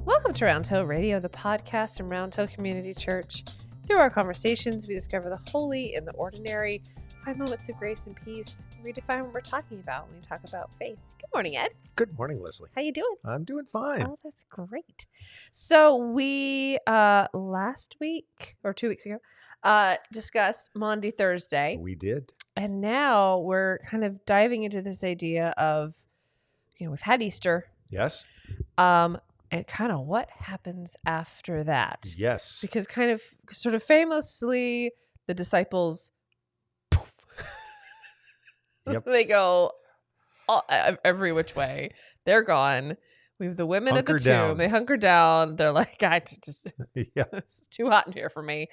Welcome to Round Hill Radio, the podcast from Round Hill Community Church. Through our conversations, we discover the holy in the ordinary, find moments of grace and peace, and redefine what we're talking about when we talk about faith. Good morning, Ed. Good morning, Leslie. How you doing? I'm doing fine. Oh, that's great. So we last week or 2 weeks ago discussed Maundy Thursday, We did. and now we're kind of diving into this idea of, we've had Easter, Yes. and kind of what happens after that. Yes. Because kind of sort of famously, the disciples, poof, Yep. they go every which way. They're gone. We have the women at the Hunker tomb. down. They hunker down. They're like, Yeah. it's too hot in here for me.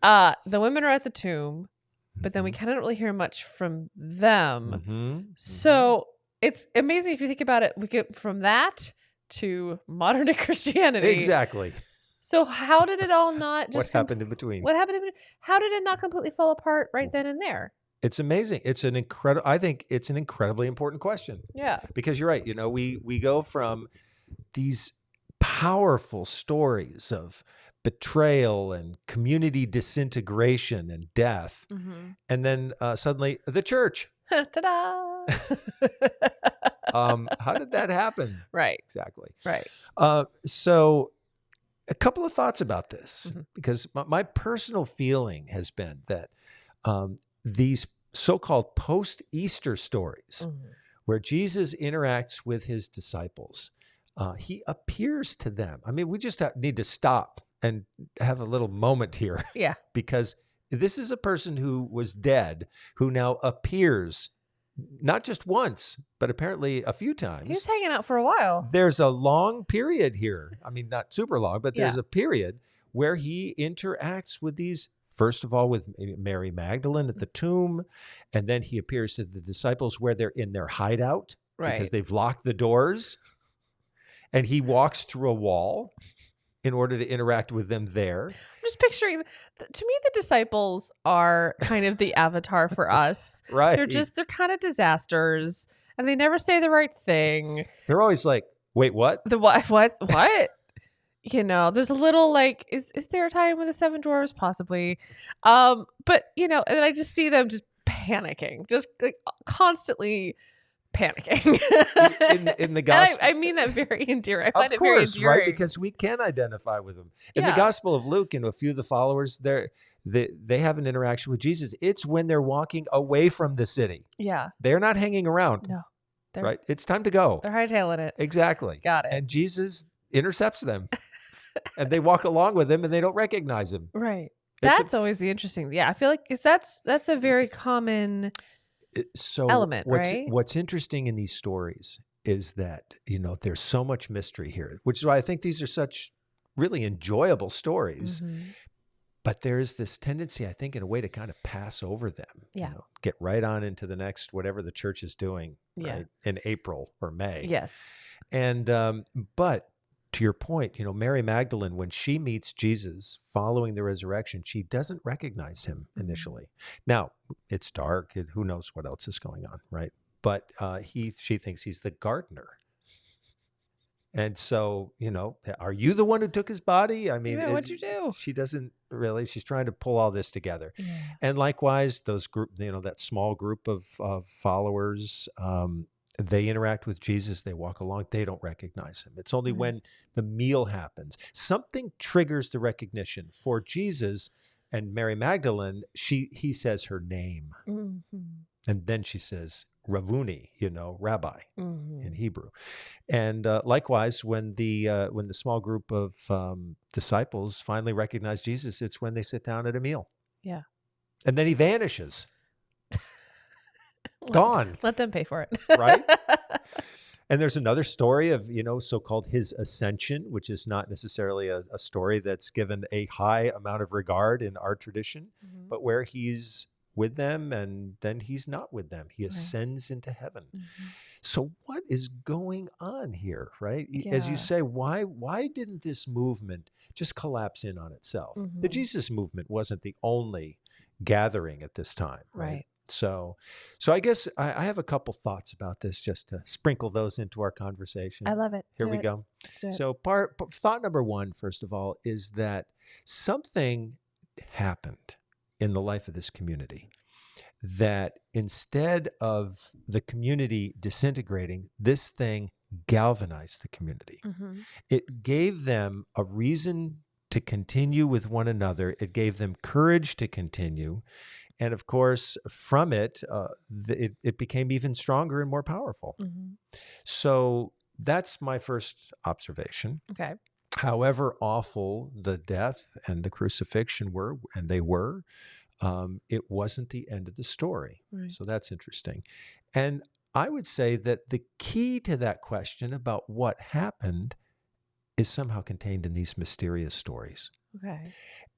The women are at the tomb, but then we Mhm. kind of don't really hear much from them. Mhm. So it's amazing if you think about it. We get from that to modern day Christianity. Exactly. So how did it all not just What happened in between? What happened? How did it not completely fall apart right then and there? It's amazing. I think it's an incredibly important question Yeah. because you're right. We go from these powerful stories of betrayal and community disintegration and death, Mm-hmm. and then suddenly the church. Ta-da! How did that happen? Right. Exactly. Right. So a couple of thoughts about this, Mhm. because my personal feeling has been that these so-called post-Easter stories Mhm. where Jesus interacts with his disciples, he appears to them. I mean, we just need to stop and have a little moment here Yeah. because this is a person who was dead, who now appears not just once, but apparently a few times. He was hanging out for a while. There's a long period here. I mean, not super long, but there's Yeah. a period where he interacts with these, first of all, with Mary Magdalene at the tomb. And then he appears to the disciples where they're in their hideout because Right. they've locked the doors. And he walks through a wall in order to interact with them there. I'm just picturing. To me, the disciples are kind of the avatar for us. Right. They're kind of disasters, and they never say the right thing. They're always like, wait, what? The what? What? There's a little like, is there a time with the seven dwarves? Possibly. But and I just see them just panicking, just like constantly panicking. In the And gospel. I mean that very endearing. I find Of it very course, endearing. right? Because we can identify with them. In the Yeah. Gospel of Luke, a few of the followers, they have an interaction with Jesus. It's when they're walking away from the city. Yeah. They're not hanging around, No. They're right? It's time to go. They're hightailing it. Exactly. Got it. And Jesus intercepts them. And they walk along with him and they don't recognize him. Right. It's That's always the interesting. Yeah, I feel like that's a very common So element, right? What's interesting in these stories is that, there's so much mystery here, which is why I think these are such really enjoyable stories. Mhm. But there's this tendency, I think, in a way to kind of pass over them. Yeah. Get right on into the next, whatever the church is doing, Yeah. right, in April or May. Yes. And, but to your point, Mary Magdalene, when she meets Jesus following the resurrection, she doesn't recognize him initially. Now, it's dark. Who knows what else is going on, right? But she thinks he's the gardener. And so, are you the one who took his body? I mean, Yeah, what'd you do? She doesn't really. She's trying to pull all this together. Yeah. And likewise, those group, that small group of followers, they interact with Jesus. They walk along. They don't recognize him. It's only Right. when the meal happens, something triggers the recognition for Jesus and Mary Magdalene. He says her name, Mhm. and then she says Ravuni, rabbi Mhm. in Hebrew. And likewise, when the small group of disciples finally recognize Jesus, it's when they sit down at a meal. Yeah. And then he vanishes. Gone. Let them pay for it. Right? And there's another story of, so-called his ascension, which is not necessarily a story that's given a high amount of regard in our tradition, Mhm. but where he's with them and then he's not with them. He Right. ascends into heaven. Mhm. So what is going on here, right? As you Yeah. say, why didn't this movement just collapse in on itself? The Mhm. Jesus movement wasn't the only gathering at this time, right? Right. So I guess I have a couple thoughts about this just to sprinkle those into our conversation. I love it. Here Do we it. go. Let's do it. So thought number one, first of all, is that something happened in the life of this community that instead of the community disintegrating, this thing galvanized the community. Mm-hmm. It gave them a reason to continue with one another. It gave them courage to continue. And of course, from it, it became even stronger and more powerful. Mm-hmm. So that's my first observation. Okay. However awful the death and the crucifixion were, and they were, it wasn't the end of the story. Right. So that's interesting. And I would say that the key to that question about what happened is somehow contained in these mysterious stories. Okay.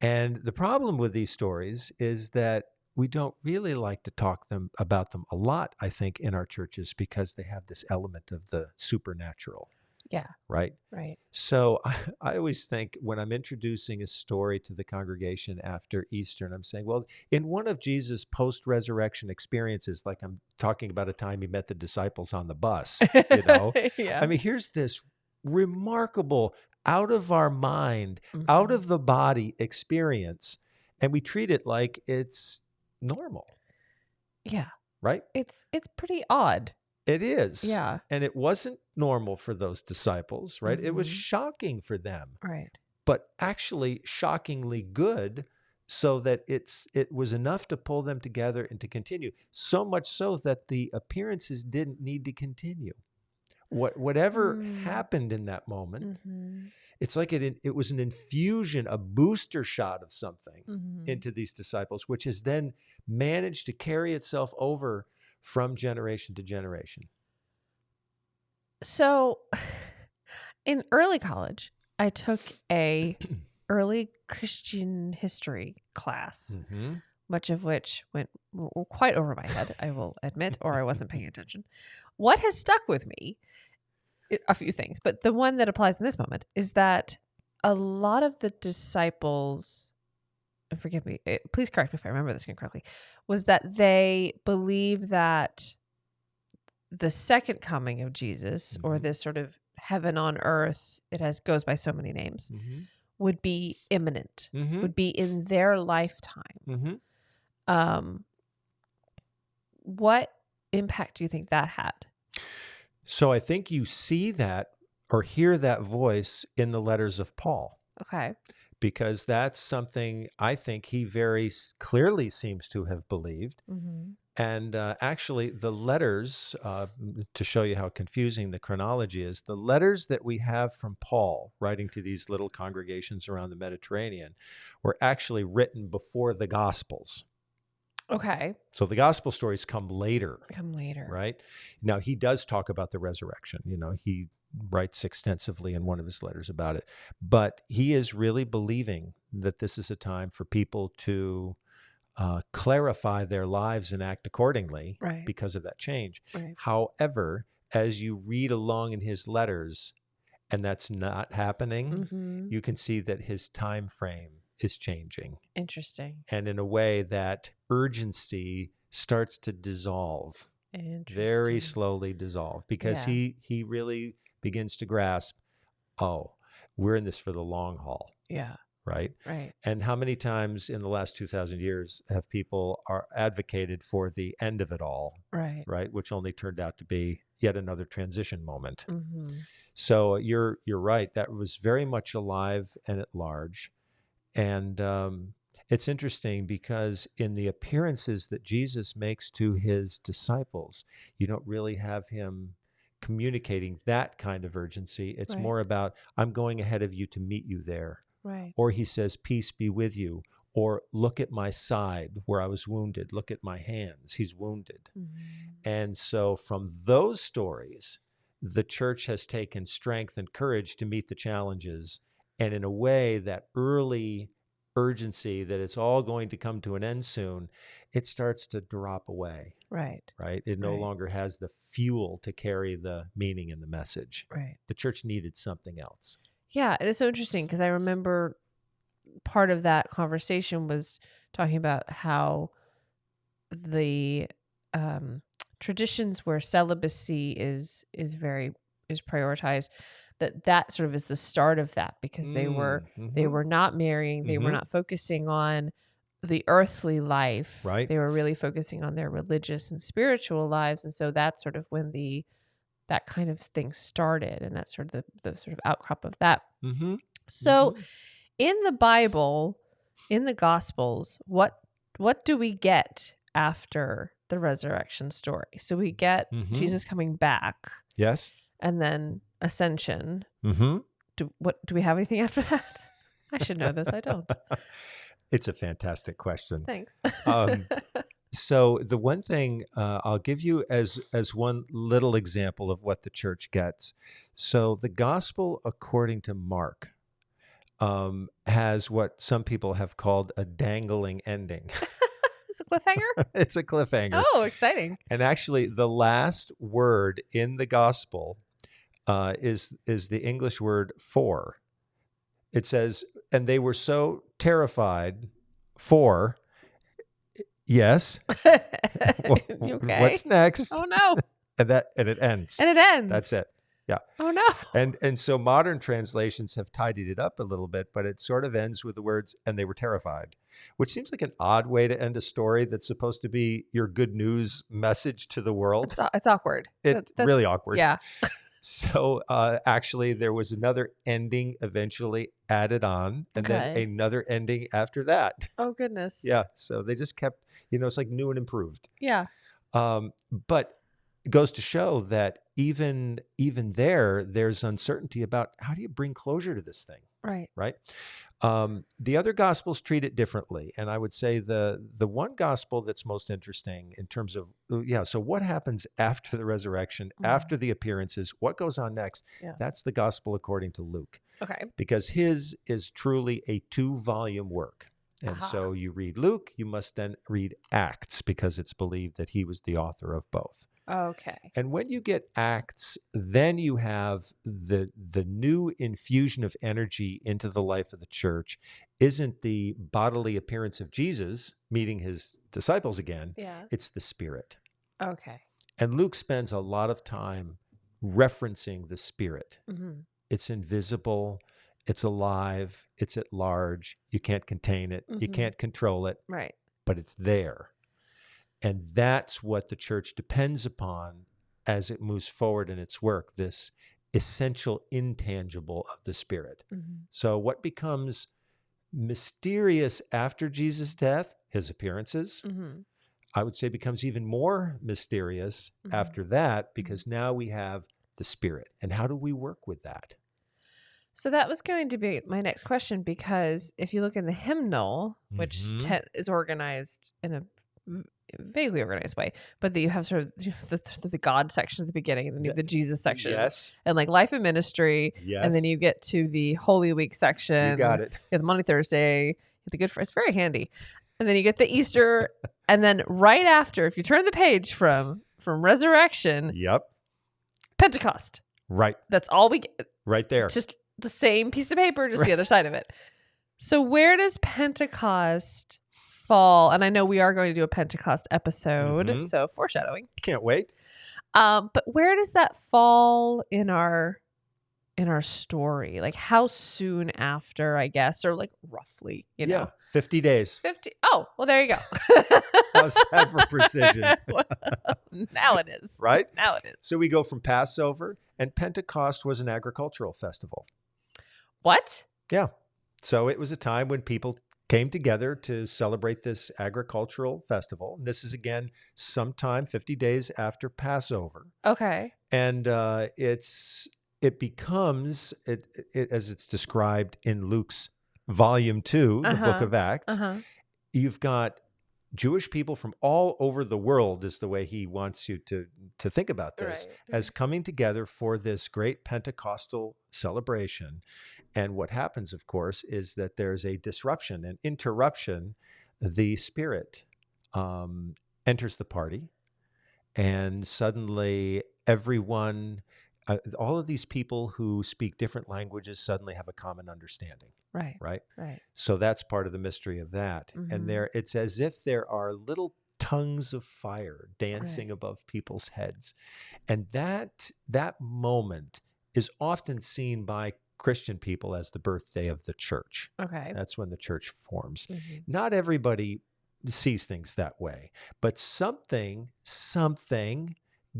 And the problem with these stories is that we don't really like to talk about them a lot, I think, in our churches because they have this element of the supernatural. Yeah. Right? Right. So I always think when I'm introducing a story to the congregation after Easter, and I'm saying, well, in one of Jesus' post-resurrection experiences, like I'm talking about a time he met the disciples on the bus, Yeah. I mean, here's this remarkable, out of our mind, Mm-hmm. out of the body experience, and we treat it like it's normal. Yeah. Right? It's pretty odd. It is. Yeah. And it wasn't normal for those disciples, right? It was Mm-hmm. shocking for them, Right. but actually shockingly good, so that it was enough to pull them together and to continue. So much so that the appearances didn't need to continue. Whatever happened in that moment, Mm-hmm. it's like it was an infusion, a booster shot of something Mm-hmm. into these disciples, which has then managed to carry itself over from generation to generation. So in early college, I took a early Christian history class, Mm-hmm. much of which went quite over my head, I will admit, or I wasn't paying attention. What has stuck with me, a few things, but the one that applies in this moment is that a lot of the disciples, and forgive me, please correct me if I remember this incorrectly, was that they believe that the second coming of Jesus, or Mhm. this sort of heaven on earth, goes by so many names, Mm-hmm. would be imminent, Mm-hmm. would be in their lifetime. Mm-hmm. What impact do you think that had? So I think you see that or hear that voice in the letters of Paul, Okay. because that's something I think he very clearly seems to have believed. Mm-hmm. And actually, the letters, to show you how confusing the chronology is, the letters that we have from Paul writing to these little congregations around the Mediterranean were actually written before the Gospels. Okay. So the gospel stories come later. Right? Now, he does talk about the resurrection. He writes extensively in one of his letters about it. But he is really believing that this is a time for people to clarify their lives and act accordingly, Right. because of that change. Right. However, as you read along in his letters, and that's not happening, Mm-hmm. you can see that his time frame is changing. Interesting. And in a way that urgency starts to dissolve, very slowly dissolve, because he really begins to grasp, oh, we're in this for the long haul. Yeah. Right. Right. And how many times in the last 2,000 years have people advocated for the end of it all? Right. Which only turned out to be yet another transition moment. Mm-hmm. So you're right. That was very much alive and at large. And it's interesting because in the appearances that Jesus makes to his disciples, you don't really have him communicating that kind of urgency. It's Right. more about, I'm going ahead of you to meet you there. Right. Or he says, peace be with you. Or look at my side where I was wounded. Look at my hands. He's wounded. Mm-hmm. And so from those stories, the church has taken strength and courage to meet the challenges. And in a way, that early urgency that it's all going to come to an end soon, it starts to drop away. Right. It no longer has the fuel to carry the meaning and the message. Right. The church needed something else. Yeah, it is so interesting because I remember part of that conversation was talking about how the um, traditions where celibacy is prioritized, that sort of is the start of that, because they Mm-hmm. were not marrying, they were Mm-hmm. not focusing on the earthly life. Right. They were really focusing on their religious and spiritual lives, and so that's sort of when that kind of thing started, and that's sort of the sort of outcrop of that. Mm-hmm. So Mm-hmm. in the Bible, in the Gospels, what do we get after the resurrection story? So we get Mm-hmm. Jesus coming back Yes. and then ascension. Mm-hmm. Do we have anything after that? I should know this. I don't. It's a fantastic question. Thanks. Um, so the one thing I'll give you as one little example of what the church gets. So the gospel according to Mark has what some people have called a dangling ending. It's a cliffhanger. It's a cliffhanger. Oh, exciting. And actually, the last word in the gospel is the English word for. It says, and they were so terrified for, yes. You okay? What's next? Oh no. And it ends. And it ends. That's it. Yeah. Oh no. And so modern translations have tidied it up a little bit, but it sort of ends with the words, and they were terrified, which seems like an odd way to end a story that's supposed to be your good news message to the world. It's awkward. It's really awkward. Yeah. So actually, there was another ending eventually added on, and then Okay. another ending after that. Oh goodness. Yeah. So they just kept, it's like new and improved. Yeah. But it goes to show that even there's uncertainty about how do you bring closure to this thing, Right. right? The other gospels treat it differently, and I would say the one gospel that's most interesting in terms of so what happens after the resurrection, after the appearances, what goes on next? Yeah. That's the gospel according to Luke. Okay. Because his is truly a 2-volume work. And so you read Luke, you must then read Acts, because it's believed that he was the author of both. Okay. And when you get Acts, then you have the new infusion of energy into the life of the church. Isn't the bodily appearance of Jesus meeting his disciples again? Yeah. It's the Spirit. Okay. And Luke spends a lot of time referencing the Spirit. Mm-hmm. It's invisible. It's alive. It's at large. You can't contain it. You can't control it. Right. But it's there. And that's what the church depends upon as it moves forward in its work, this essential intangible of the Spirit. Mm-hmm. So what becomes mysterious after Jesus' death, his appearances, I would say becomes even more mysterious after that, because now we have the Spirit. And how do we work with that? So that was going to be my next question, because if you look in the hymnal, which is organized in a vaguely organized way, but that you have sort of the God section at the beginning, and then you have the Jesus section, yes, and like life and ministry, yes, and then you get to the Holy Week section. You got it. You have the Monday, Thursday, you have the Good Friday. It's very handy, and then you get the Easter, and then right after, if you turn the page from resurrection, yep, Pentecost. Right. That's all we get. Right there. Just the same piece of paper, just the other side of it. So where does Pentecost fall? And I know we are going to do a Pentecost episode, so foreshadowing. Can't wait. But where does that fall in our story? Like how soon after, I guess, or like roughly, you know? 50 days. 50. Oh, well, there you go. How's that for precision? Now it is. Right? Now it is. So we go from Passover, and Pentecost was an agricultural festival. What? Yeah. So it was a time when people came together to celebrate this agricultural festival. And this is, again, sometime 50 days after Passover. Okay. And it becomes, as it's described in Luke's volume 2, the book of Acts, you've got Jewish people from all over the world, is the way he wants you to think about this, as coming together for this great Pentecostal celebration. And what happens, of course, is that there's a disruption, an interruption. The Spirit enters the party, and suddenly everyone, all of these people who speak different languages suddenly have a common understanding. Right. Right. So that's part of the mystery of that. And it's as if there are little tongues of fire dancing Right. above people's heads. And that moment is often seen by Christian people as the birthday of the church. Okay. That's when the church forms. Mhm. Not everybody sees things that way, but something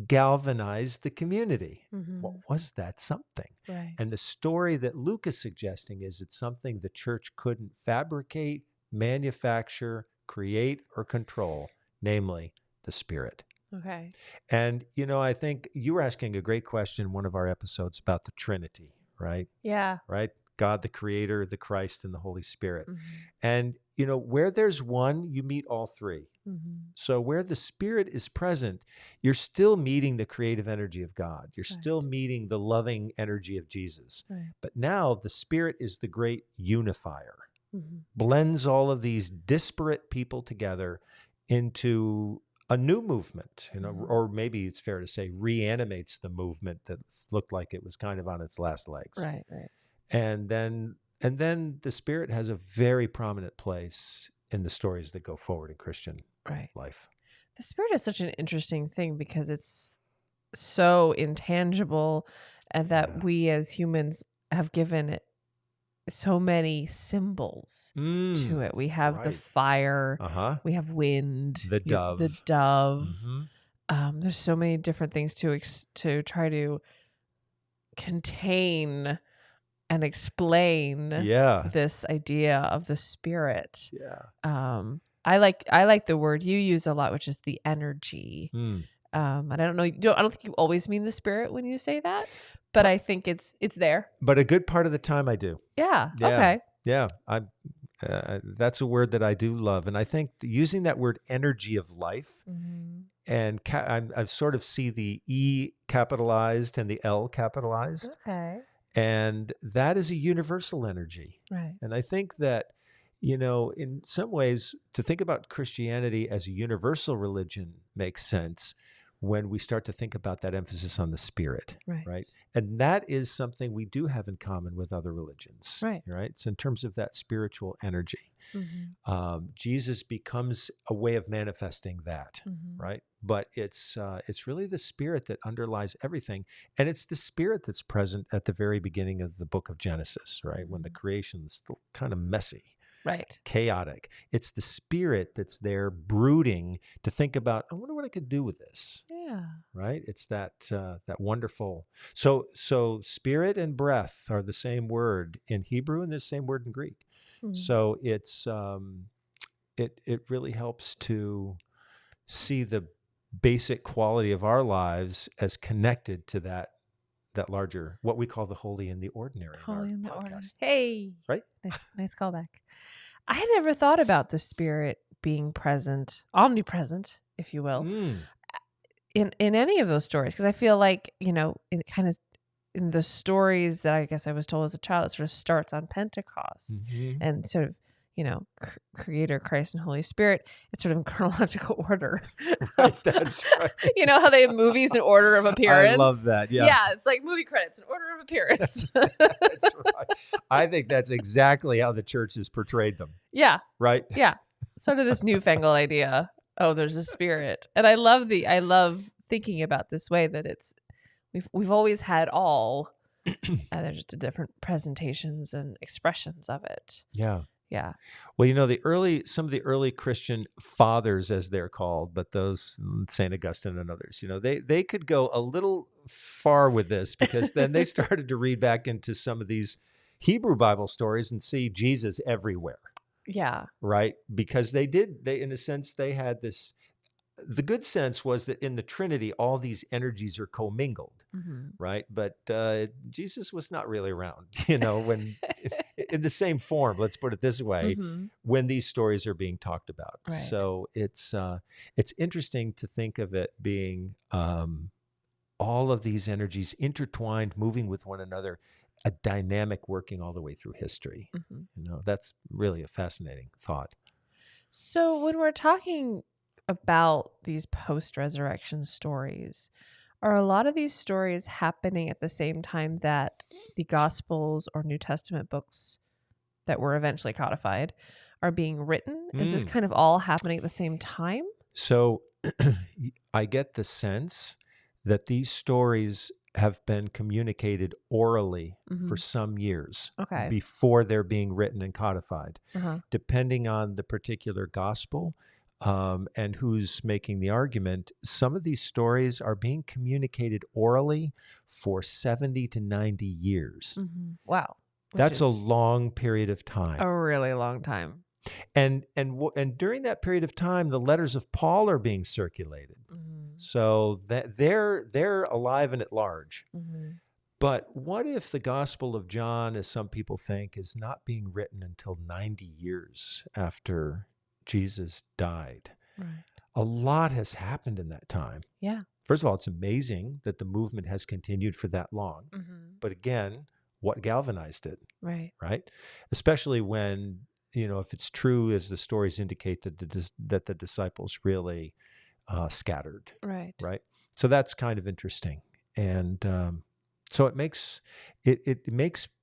galvanized the community. What Mhm. was that something? Right. And the story that Luke is suggesting is it's something the church couldn't fabricate, manufacture, create, or control, namely the Spirit. Okay. And, I think you were asking a great question in one of our episodes about the Trinity, right? Yeah. Right? God, the Creator, the Christ, and the Holy Spirit. Mhm. And, where there's one, you meet all three. Mhm. So where the Spirit is present, you're still meeting the creative energy of God. You're still Right. meeting the loving energy of Jesus. Right. But now the Spirit is the great unifier, Mhm. blends all of these disparate people together into a new movement, Mhm. or maybe it's fair to say reanimates the movement that looked like it was kind of on its last legs. Right. Right. And then the Spirit has a very prominent place in the stories that go forward in Christian Right. life. The Spirit is such an interesting thing because it's so intangible, and that Yeah. we as humans have given it so many symbols to it. We have the right. fire, Uh-huh. we have wind, The the dove. dove. Mm-hmm. There's so many different things to try to contain and explain Yeah. this idea of the Spirit. Yeah. I like the word you use a lot, which is the energy. Mm. And I don't know, I don't think you always mean the Spirit when you say that, but I think it's there. But a good part of the time I do. Yeah. Yeah. Okay. Yeah. That's a word that I do love. And I think using that word energy of life, Mhm. and I sort of see the E capitalized and the L capitalized. Okay. And that is a universal energy. Right. And I think that, in some ways, to think about Christianity as a universal religion makes sense when we start to think about that emphasis on the Spirit, Right. right? And that is something we do have in common with other religions, Right. right? So in terms of that spiritual energy, Mhm. Jesus becomes a way of manifesting that, Mhm. right? But it's really the Spirit that underlies everything, and it's the Spirit that's present at the very beginning of the book of Genesis, right? When the creation is still kind of messy, Right. chaotic. It's the Spirit that's there brooding to think about, I wonder what I could do with this, Yeah. right? It's that wonderful. So spirit and breath are the same word in Hebrew and the same word in Greek. Mhm. So it's it really helps to see the basic quality of our lives as connected to that larger, what we call the holy and the ordinary in our Holy in the order. podcast, Hey. right? Nice callback. I had never thought about the Spirit being present, omnipresent, if you will, Mm. in any of those stories, because I feel like, it kind of, in the stories that I guess I was told as a child, it sort of starts on Pentecost, Mhm. and sort of, Creator, Christ, and Holy Spirit. It's sort of in chronological order. Right, that's right. You know how they have movies in order of I appearance? love that. Yeah. Yeah, it's like movie credits in order of appearance. That's right. I think that's exactly how the church has portrayed them, Yeah, right? yeah. Sort of this newfangled idea. Oh, there's a Spirit, and I love thinking about this way, that we've always had all, and they're just different presentations and expressions of it. Yeah. Yeah. Well, some of the early Christian fathers, as they're called, but those St. Augustine and others, they could go a little far with this, because then they started to read back into some of these Hebrew Bible stories and see Jesus everywhere, Yeah. right? Because they in a sense, they had this. The good sense was that in the Trinity, all these energies are commingled, Mhm. right? But Jesus was not really around, when in the same form. Let's put it this way: Mhm. when these stories are being talked about. Right. So it's interesting to think of it being all of these energies intertwined, moving with one another, a dynamic working all the way through history. Mhm. That's really a fascinating thought. So when we're talking about these post-resurrection stories, are a lot of these stories happening at the same time that the Gospels or New Testament books that were eventually codified are being written? Is this kind of all happening at the same time? So I get the sense that these stories have been communicated orally for Mhm. some years Okay. before they're being written and codified. Uh-huh. Depending on the particular gospel and who's making the argument, some of these stories are being communicated orally for 70 to 90 years. Wow. Which That's a is long period of a time. really long time. And during that period of time, the letters of Paul are being circulated. Mhm. So that they're alive and at large. Mhm. But what if the Gospel of John, as some people think, is not being written until 90 years after Jesus died? Right. A lot has happened in that time. Yeah. First of all, it's amazing that the movement has continued for that long. Mhm. But again, what galvanized it, Right. right? Especially when, if it's true, as the stories indicate, that the disciples really scattered, Right. right? So that's kind of interesting. And so it makes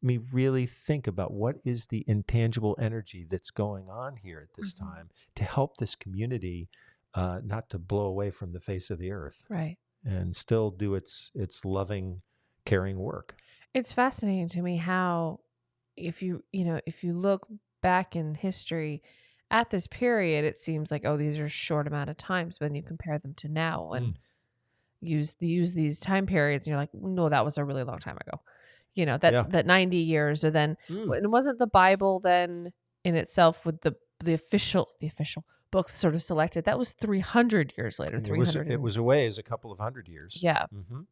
me really think about what is the intangible energy that's going on here at this Mhm. time to help this community not to blow away from the face of the earth Right. and still do its loving, caring work. It's fascinating to me how if you look back in history at this period, it seems like, oh, these are short amount of times, but then you compare them to now and Mm. use these time periods and you're like, no, that was a really long time ago. Yeah. That 90 years, or then Mm. and wasn't the Bible then in itself with the official books sort of selected, that was 300 years later, It was 300 it and was a ways a couple of hundred years. yeah. Hmm.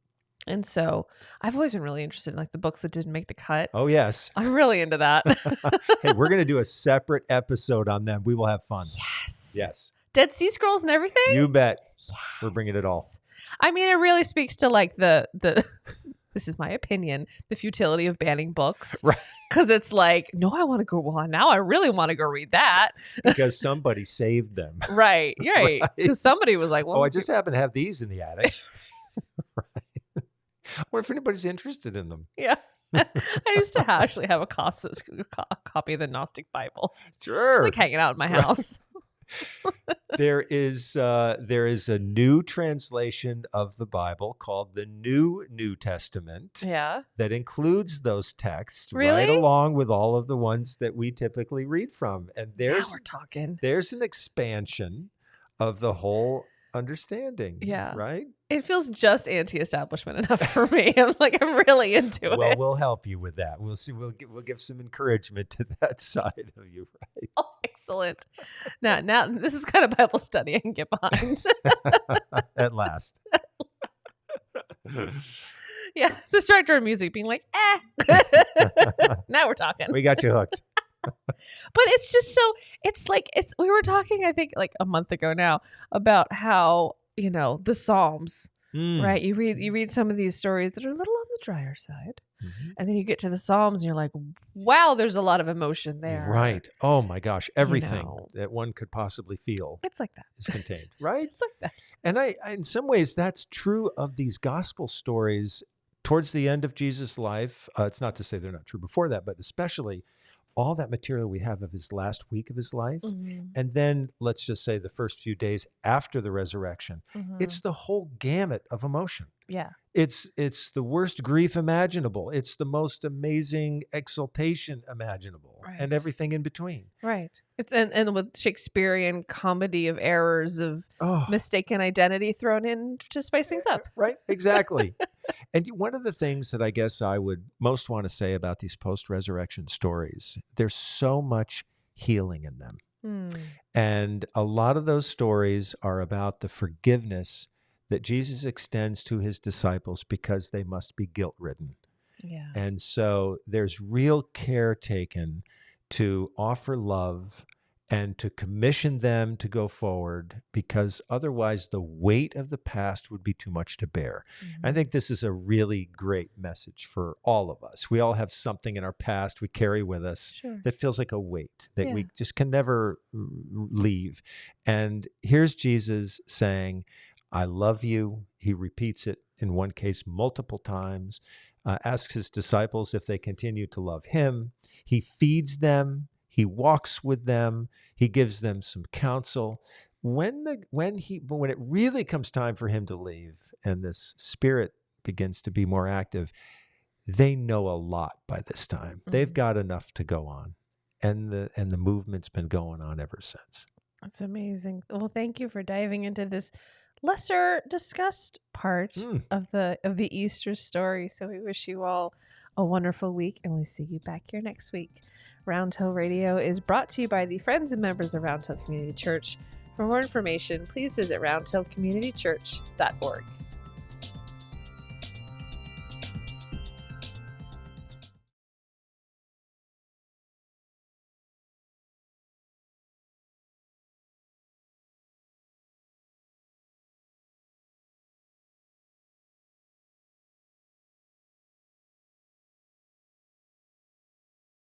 And so I've always been really interested in like the books that didn't make the cut. Oh yes. I'm really into that. Hey, we're going to do a separate episode on them. We will have fun. Yes. Yes. Dead Sea Scrolls and everything? You bet. We're bringing it all. Yes. I mean, it really speaks to like the this is my opinion, the futility of banning books. Right. Because it's like, no, I want to go on now. I really want to go read that. Because somebody saved them. Right. You're right. Right. Because somebody was like, well, Oh, I just happen to have these in the attic. Right. What if anybody's interested in them? yeah. I used to actually have a copy of the Gnostic Bible. Sure. Just like hanging out in my Right. house. There is a new translation of the Bible called the New Testament Yeah. that includes those texts right Really? along with all of the ones that we typically read from. And Now we're talking. there's an expansion of the whole understanding. Yeah. Right? It feels just anti-establishment enough for me. I'm really into Well, it. we'll help you with that. We'll see. We'll give some encouragement to that side of you, right? Oh, excellent. Now this is the kind of Bible study I can get behind. At last. Yeah, the director of music being like, now we're talking. We got you hooked. But it's just we were talking, I think, like a month ago now about how, the Psalms, Mm. right? You read some of these stories that are a little on the drier side. Mhm. And then you get to the Psalms and you're like, wow, there's a lot of emotion there. Right. Oh my gosh. Everything know. that one could possibly feel It's like that. is contained. Right. It's like that. And I in some ways, that's true of these gospel stories towards the end of Jesus' life. It's not to say they're not true before that, but especially all that material we have of his last week of his life. Mhm. And then let's just say the first few days after the resurrection. Mhm. It's the whole gamut of emotion. Yeah. It's the worst grief imaginable. It's the most amazing exultation imaginable, and Right. everything in between. Right. It's and with Shakespearean comedy of errors of Oh, mistaken identity thrown in to spice things up. right, exactly. And one of the things that I guess I would most want to say about these post-resurrection stories, there's so much healing in them. And a lot of those stories are about the forgiveness that Jesus extends to his disciples because they must be guilt-ridden. Yeah. And so there's real care taken to offer love and to commission them to go forward, because otherwise the weight of the past would be too much to bear. I think this is a really great message for all of us. We all have something in our past we carry with us Sure. that feels like a weight that Yeah. we just can never leave. And here's Jesus saying, I love you. He repeats it in one case multiple times, asks his disciples if they continue to love him. He feeds them. He walks with them. He gives them some counsel. When it really comes time for him to leave and this spirit begins to be more active, they know a lot by this time. They've got enough to go on. And the movement's been going on ever since. That's amazing. Well, thank you for diving into this lesser discussed part of the Easter story. So we wish you all a wonderful week, and we'll see you back here next week. Round Hill Radio is brought to you by the friends and members of Round Hill Community Church. For more information, please visit roundhillcommunitychurch.org.